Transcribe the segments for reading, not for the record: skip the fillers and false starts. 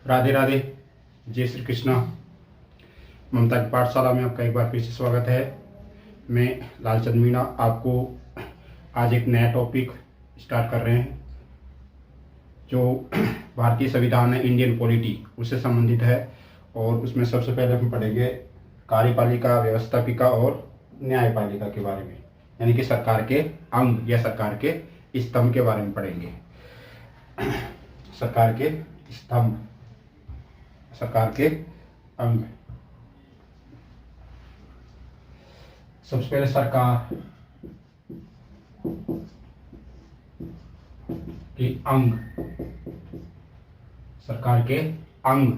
राधे राधे। जय श्री कृष्णा। ममता की पाठशाला में आपका एक बार फिर से स्वागत है। मैं लालचंद मीणा आपको आज एक नया टॉपिक स्टार्ट कर रहे हैं जो भारतीय संविधान है, इंडियन पॉलिटी, उससे संबंधित है। और उसमें सबसे पहले हम पढ़ेंगे कार्यपालिका, व्यवस्थापिका और न्यायपालिका के बारे में, यानी कि सरकार के अंग या सरकार के स्तंभ के बारे में पढ़ेंगे। सरकार के स्तंभ, सरकार के अंग। सबसे पहले सरकार के अंग, सरकार के अंग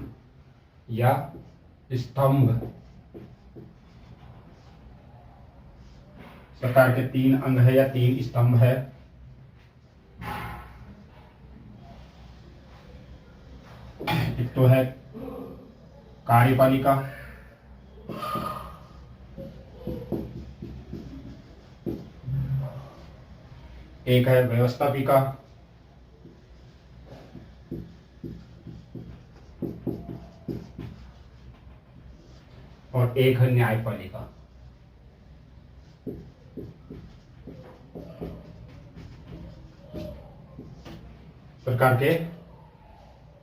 या स्तंभ। सरकार के 3 अंग है या 3 स्तंभ है। एक तो है कार्यपालिका, एक है व्यवस्थापिका और एक है न्यायपालिका। सरकार के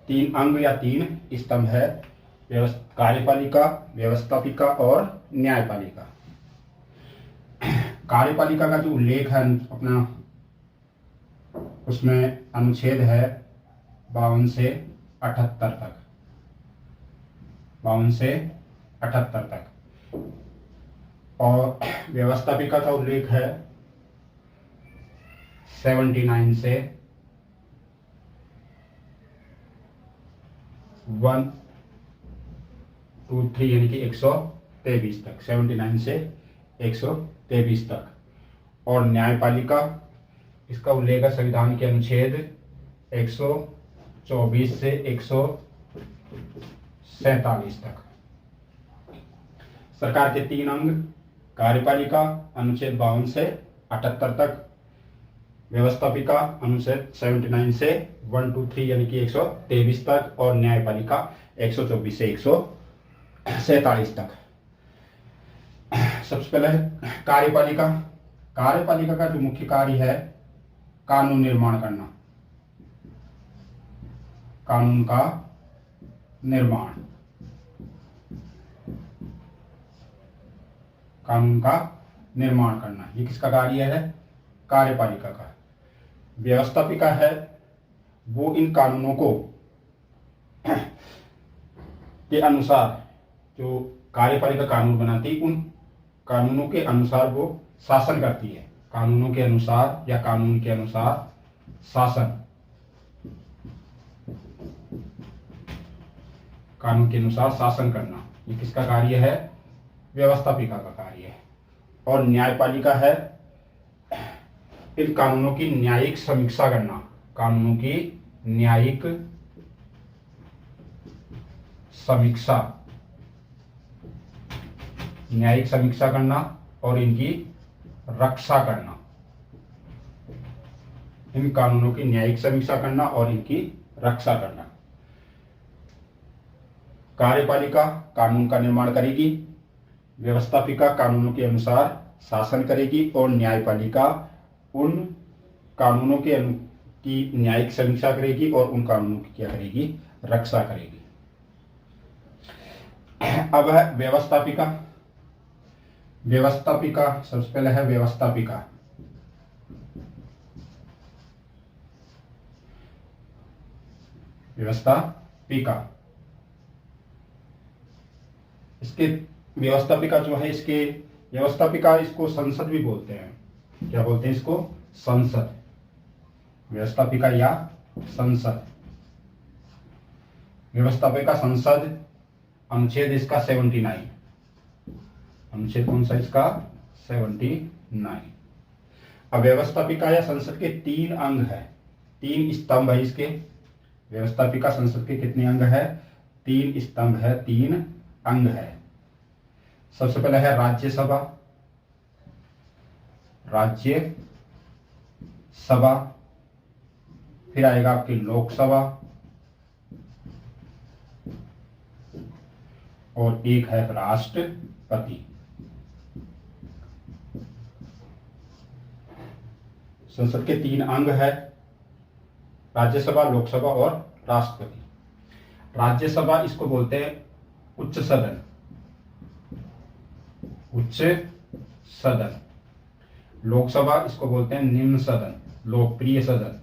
3 अंग या 3 स्तंभ है, कार्यपालिका, व्यवस्थापिका और न्यायपालिका। कार्यपालिका का जो उल्लेख है अपना, उसमें अनुच्छेद है 52 से 78 तक, 52 से 78 तक। और व्यवस्थापिका का उल्लेख है 79 से 123 यानी कि 123 तक, 79 से 123 तक। और न्यायपालिका, इसका उल्लेख है संविधान के अनुच्छेद 124 से 147 तक। सरकार के 3 अंग, कार्यपालिका अनुच्छेद 52 से 78 तक, व्यवस्थापिका अनुच्छेद 79 से 123 यानी कि 123 तक, और न्यायपालिका 124 से 147 तक। सबसे पहले कार्यपालिका। कार्यपालिका का जो मुख्य कार्य है कानून निर्माण करना, कानून का निर्माण, कानून का निर्माण करना, ये किसका कार्य है? कार्यपालिका का। व्यवस्थापिका है, वो इन कानूनों को के अनुसार, जो कार्यपालिका कानून बनाती, उन कानूनों के अनुसार वो शासन करती है। कानूनों के अनुसार या कानून के अनुसार शासन, कानून के अनुसार शासन करना, ये किसका कार्य है? व्यवस्थापिका का कार्य है। और न्यायपालिका है, इन कानूनों की न्यायिक समीक्षा करना, कानूनों की न्यायिक समीक्षा, न्यायिक समीक्षा करना और इनकी रक्षा करना, इन कानूनों की न्यायिक समीक्षा करना और इनकी रक्षा करना। कार्यपालिका कानून का निर्माण करेगी, व्यवस्थापिका कानूनों के अनुसार शासन करेगी और न्यायपालिका उन कानूनों की न्यायिक समीक्षा करेगी और उन कानूनों की क्या करेगी? रक्षा करेगी। अब है व्यवस्थापिका। व्यवस्थापिका, सबसे पहले है व्यवस्थापिका। व्यवस्थापिका, इसके व्यवस्थापिका जो है, इसके व्यवस्थापिका, इसको संसद भी बोलते हैं। क्या बोलते हैं इसको? संसद। व्यवस्थापिका या संसद। व्यवस्थापिका संसद, अनुच्छेद इसका 79, अनुच्छेद कौन सा इसका? 79। अब व्यवस्थापिका या संसद के 3 अंग है, 3 स्तंभ है इसके। व्यवस्थापिका संसद के कितने अंग है? 3 स्तंभ है, 3 अंग है। सबसे पहले है राज्यसभा, राज्य सभा, फिर आएगा आपकी लोकसभा, और एक है राष्ट्रपति। संसद के 3 अंग है, राज्यसभा, लोकसभा और राष्ट्रपति। राज्यसभा इसको बोलते हैं उच्च सदन, उच्च सदन। लोकसभा इसको बोलते हैं निम्न सदन, लोकप्रिय सदन,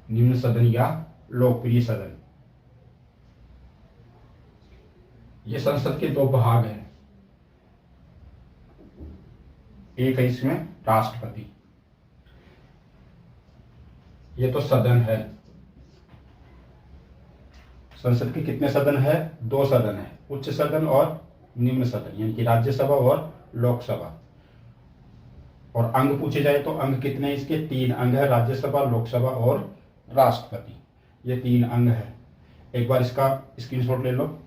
निम्न सदन या लोकप्रिय सदन। ये संसद के 2 भाग हैं, एक है इसमें राष्ट्रपति। ये तो सदन है। संसद के कितने सदन है? 2 सदन है, उच्च सदन और निम्न सदन, यानी कि राज्यसभा और लोकसभा। और अंग पूछे जाए तो अंग कितने इसके? 3 अंग है, राज्यसभा, लोकसभा और राष्ट्रपति। ये 3 अंग है। एक बार इसका स्क्रीनशॉट ले लो।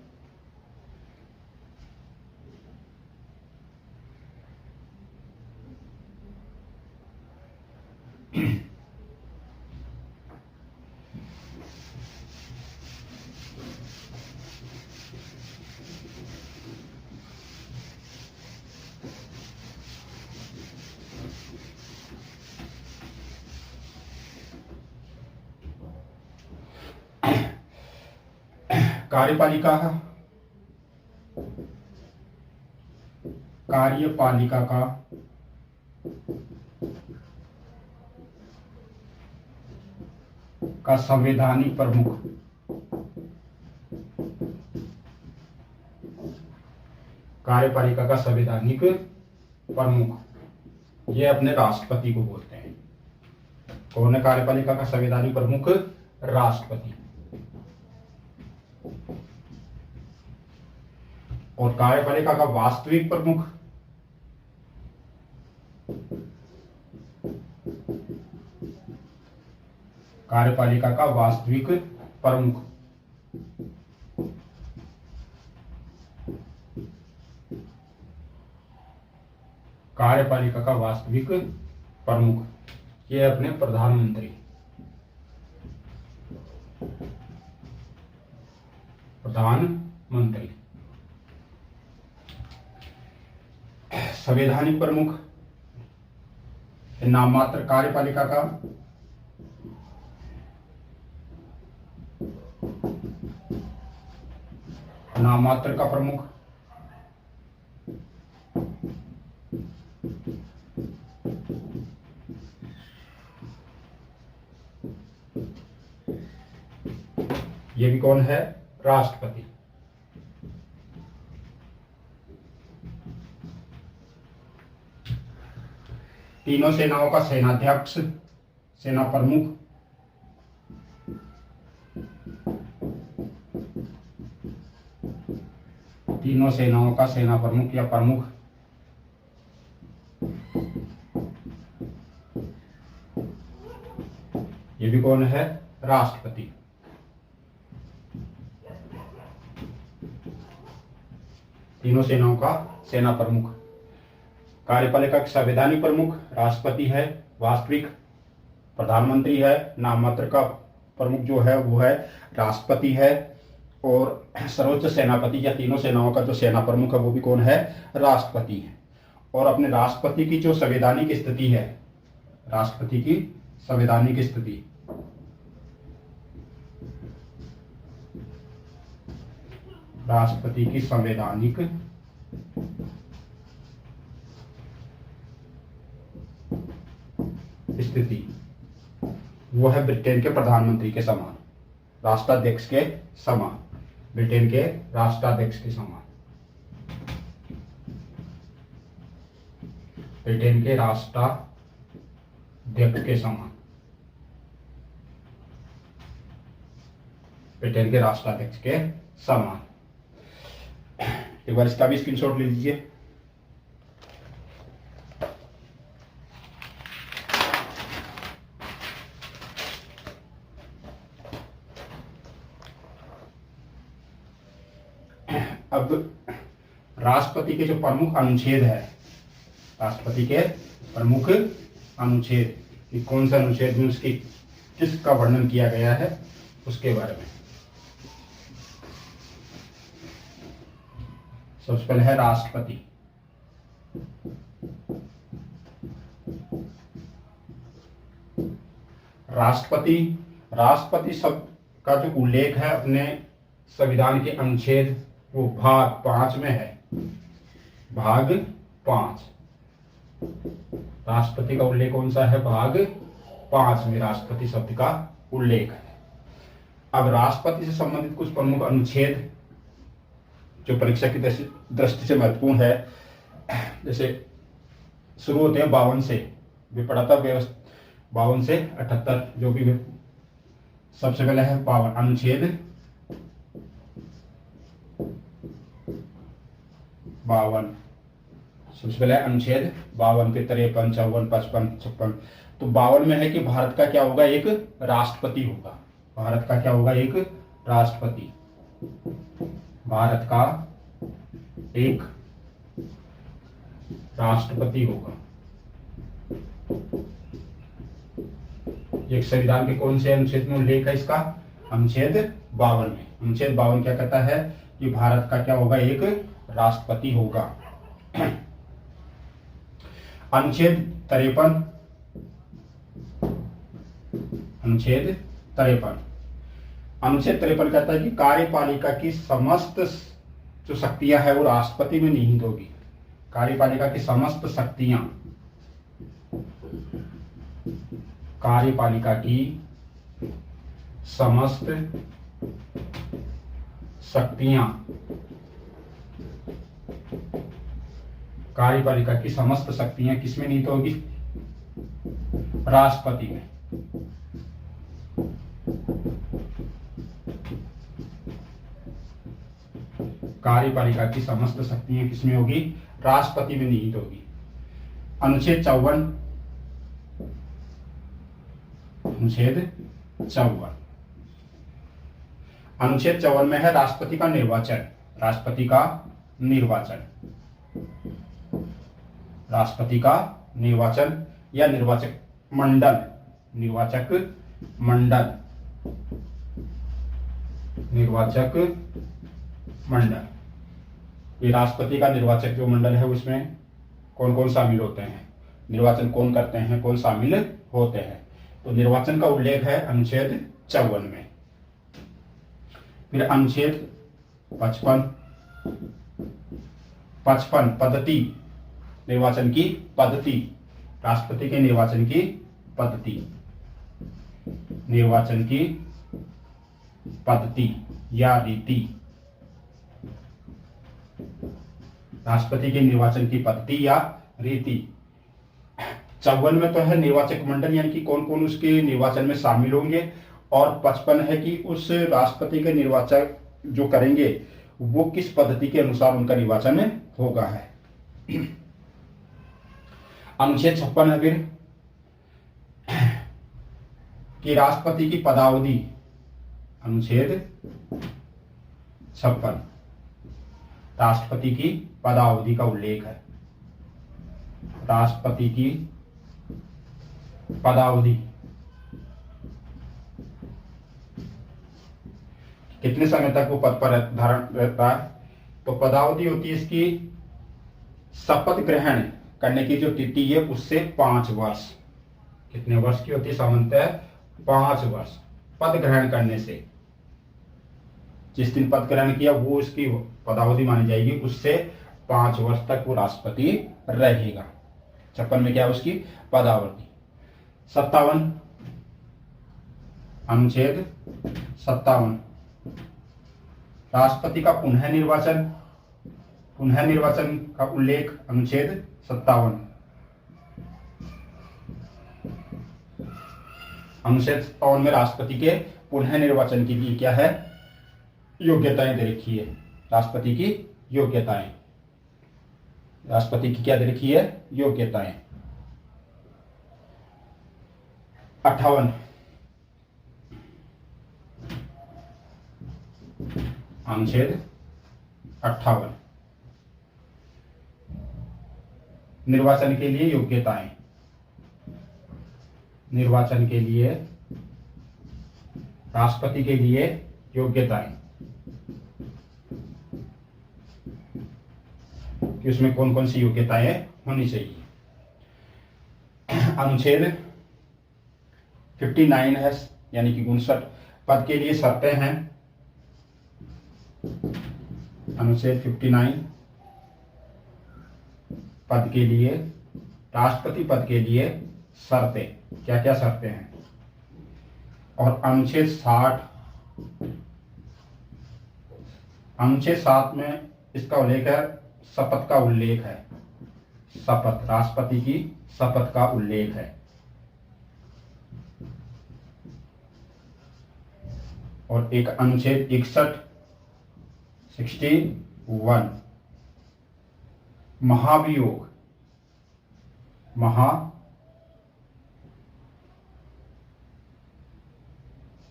कार्यपालिका का संवैधानिक प्रमुख, कार्यपालिका का संवैधानिक प्रमुख, ये अपने राष्ट्रपति को बोलते हैं। कौन है कार्यपालिका का संवैधानिक प्रमुख? राष्ट्रपति। और कार्यपालिका का वास्तविक प्रमुख? कार्यपालिका का वास्तविक प्रमुख कार्यपालिका का वास्तविक प्रमुख, ये अपने प्रधानमंत्री। प्रधानमंत्री। संवैधानिक प्रमुख नाम मात्र कार्यपालिका का नाम मात्र का प्रमुख, ये भी कौन है? राष्ट्रपति। तीनों सेनाओं का सेनाध्यक्ष, सेना प्रमुख, तीनों सेनाओं का सेना प्रमुख या प्रमुख, ये भी कौन है? राष्ट्रपति। तीनों सेनाओं का सेना प्रमुख। कार्यपालिका का संवैधानिक प्रमुख राष्ट्रपति है, वास्तविक प्रधानमंत्री है, नाम मात्र का प्रमुख जो है वो है राष्ट्रपति है, और सर्वोच्च सेनापति या तीनों सेनाओं का जो सेना प्रमुख है वो भी कौन है? राष्ट्रपति है। और अपने राष्ट्रपति की जो संवैधानिक स्थिति है, राष्ट्रपति की संवैधानिक स्थिति, राष्ट्रपति की संवैधानिक स्थिति वो है ब्रिटेन के प्रधानमंत्री के समान, राष्ट्राध्यक्ष के समान, ब्रिटेन के राष्ट्राध्यक्ष के समान, ब्रिटेन के राष्ट्राध्यक्ष के समान, ब्रिटेन के राष्ट्राध्यक्ष के समान। एक बार इसका भी स्क्रीनशॉट ले लीजिए। अब राष्ट्रपति के जो प्रमुख अनुच्छेद है, राष्ट्रपति के प्रमुख अनुच्छेद, कि कौन सा अनुच्छेद में उसकी किसका वर्णन किया गया है उसके बारे में। सबसे पहले है राष्ट्रपति। राष्ट्रपति, राष्ट्रपति शब्द का जो उल्लेख है अपने संविधान के अनुच्छेद वो भाग 5 में है। भाग 5 राष्ट्रपति का उल्लेख कौन सा है? भाग 5 में राष्ट्रपति शब्द का उल्लेख है। अब राष्ट्रपति से संबंधित कुछ प्रमुख अनुच्छेद जो परीक्षा की दृष्टि से महत्वपूर्ण है, जैसे शुरू होते हैं 52 से, विपणता व्यवस्था 52 से 78, जो भी सबसे पहले है 52 अनुच्छेद 52। सबसे पहले अनुच्छेद 52 पे 53, 54, 55, 56। तो 52 में है कि भारत का क्या होगा? एक राष्ट्रपति होगा। भारत का क्या होगा? एक राष्ट्रपति। भारत का एक राष्ट्रपति होगा। एक संविधान के कौन से अनुच्छेद में उल्लेख है इसका? अनुच्छेद 52 में। अनुच्छेद 52 क्या कहता है कि भारत का क्या होगा? एक राष्ट्रपति होगा। अनुच्छेद 53, अनुच्छेद 53, अनुच्छेद 53 कहता है कि कार्यपालिका की समस्त जो शक्तियां है वो राष्ट्रपति में निहित होगी। कार्यपालिका की समस्त शक्तियां, कार्यपालिका की समस्त शक्तियां, कार्यपालिका की समस्त शक्तियां किसमें निहित होगी? राष्ट्रपति में। कार्यपालिका की समस्त शक्तियां किसमें होगी? राष्ट्रपति में निहित होगी। अनुच्छेद 54, अनुच्छेद 54, अनुच्छेद 54 में है राष्ट्रपति का निर्वाचन। राष्ट्रपति का निर्वाचन, राष्ट्रपति का निर्वाचन या निर्वाचक मंडल, निर्वाचक मंडल, निर्वाचक मंडल। ये राष्ट्रपति का निर्वाचक जो मंडल है उसमें कौन कौन शामिल होते हैं? निर्वाचन कौन करते हैं? कौन शामिल होते हैं? तो निर्वाचन का उल्लेख है अनुच्छेद 54 में। फिर अनुच्छेद 55, 55 पद्धति, निर्वाचन की पद्धति, राष्ट्रपति के निर्वाचन की पद्धति, निर्वाचन की पद्धति या रीति, राष्ट्रपति के निर्वाचन की पद्धति या रीति। 54 में तो है निर्वाचक मंडल, यानी कि कौन कौन उसके निर्वाचन में शामिल होंगे, और 55 है कि उस राष्ट्रपति के निर्वाचन जो करेंगे वो किस पद्धति के अनुसार उनका निर्वाचन होगा है। अनुच्छेद 56 है फिर कि राष्ट्रपति की पदावधि, अनुच्छेद 56 राष्ट्रपति की पदावधि का उल्लेख है। राष्ट्रपति की पदावधि कितने समय तक वो पद पर धारण रहता है? तो पदावधि होती है इसकी शपथ ग्रहण करने की जो तिथि है उससे 5 वर्ष। कितने वर्ष की होती है? सामान्यतः 5 वर्ष पद ग्रहण करने से। जिस दिन पद ग्रहण किया वो उसकी पदावधि मानी जाएगी, उससे 5 वर्ष तक वो राष्ट्रपति रहेगा। 56 में क्या है उसकी पदावधि। 57 अनुच्छेद 57 राष्ट्रपति का पुनः निर्वाचन, पुनः निर्वाचन का उल्लेख अनुच्छेद 57। अनुच्छेद 57 में राष्ट्रपति के पुनः निर्वाचन के लिए क्या है? योग्यताएं दे रखी है। राष्ट्रपति की योग्यताएं, राष्ट्रपति की क्या दे रखी है? योग्यताएं। 58 अनुच्छेद 58 निर्वाचन के लिए योग्यताएं, निर्वाचन के लिए राष्ट्रपति के लिए योग्यताएं। कि उसमें कौन कौन सी योग्यताएं होनी चाहिए। अनुच्छेद 59 है, यानी कि 59 पद के लिए शर्तें हैं। अनुच्छेद 59 पद के लिए, राष्ट्रपति पद के लिए शर्तें, क्या क्या शर्तें हैं। और अनुच्छेद 60 में इसका उल्लेख है, शपथ का उल्लेख है। शपथ, राष्ट्रपति की शपथ का उल्लेख है। और एक अनुच्छेद 61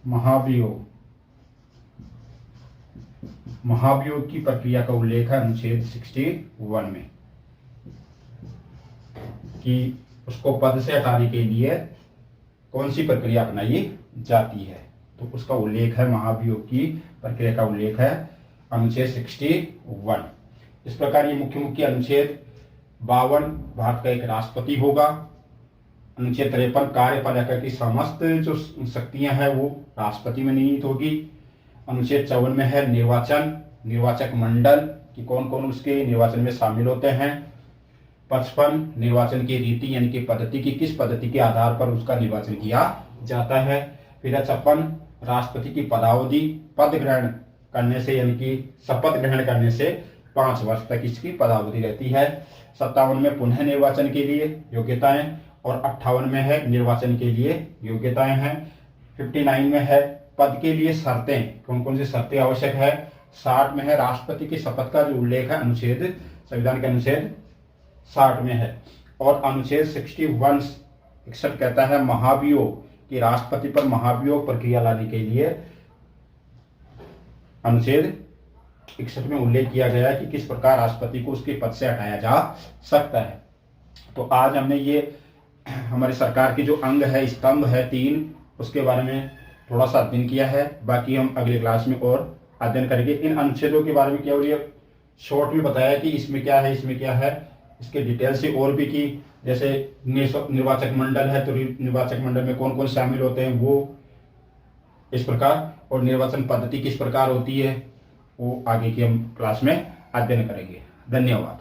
महाभियोग, महाभियोग की प्रक्रिया का उल्लेख है अनुच्छेद 61 में, कि उसको पद से हटाने के लिए कौन सी प्रक्रिया अपनाई जाती है। तो उसका उल्लेख है, महाभियोग की प्रक्रिया का उल्लेख है अनुच्छेद 61। इस प्रकार ये मुख्य मुख्य अनुच्छेद 52 भारत का एक राष्ट्रपति होगा। अनुच्छेद 53 कार्यपालिका की समस्त जो शक्तियां हैं वो राष्ट्रपति में निहित होगी। अनुच्छेद 54 में है निर्वाचक मंडल कि कौन कौन उसके निर्वाचन में शामिल होते हैं। 55 निर्वाचन की रीति यानी कि पद्धति की किस पद्धति के आधार पर उसका निर्वाचन किया जाता है। फिर 56 राष्ट्रपति की पदावधि, पद ग्रहण करने से यानी कि शपथ ग्रहण करने से 5 वर्ष तक इसकी पदावधि रहती है। 57 में पुनः निर्वाचन के लिए योग्यताएं, और 58 में है निर्वाचन के लिए योग्यताएं हैं। 59 में है पद के लिए शर्तें, कौन कौन सी शर्तें आवश्यक है। 60 में है राष्ट्रपति की शपथ का जो उल्लेख है अनुच्छेद, संविधान के अनुच्छेद 60 में है। और अनुच्छेद 61 कहता है महाभियोग, कि राष्ट्रपति पर महाभियोग प्रक्रिया लाने के लिए अनुच्छेद 61 में उल्लेख किया गया है कि किस प्रकार राष्ट्रपति को उसके पद से हटाया जा सकता है। तो आज हमने ये हमारी सरकार की जो अंग है, स्तंभ है 3, उसके बारे में थोड़ा सा अध्ययन किया है। बाकी हम अगले क्लास में और अध्ययन करेंगे। इन अनुच्छेदों के बारे में केवल ये शॉर्ट में बताया कि इसमें क्या है, इसमें क्या है, इसके डिटेल से और भी की, जैसे निर्वाचक मंडल है तो निर्वाचक मंडल में कौन कौन शामिल होते हैं वो इस प्रकार, और निर्वाचन पद्धति किस प्रकार होती है वो आगे की हम क्लास में अध्ययन करेंगे। धन्यवाद।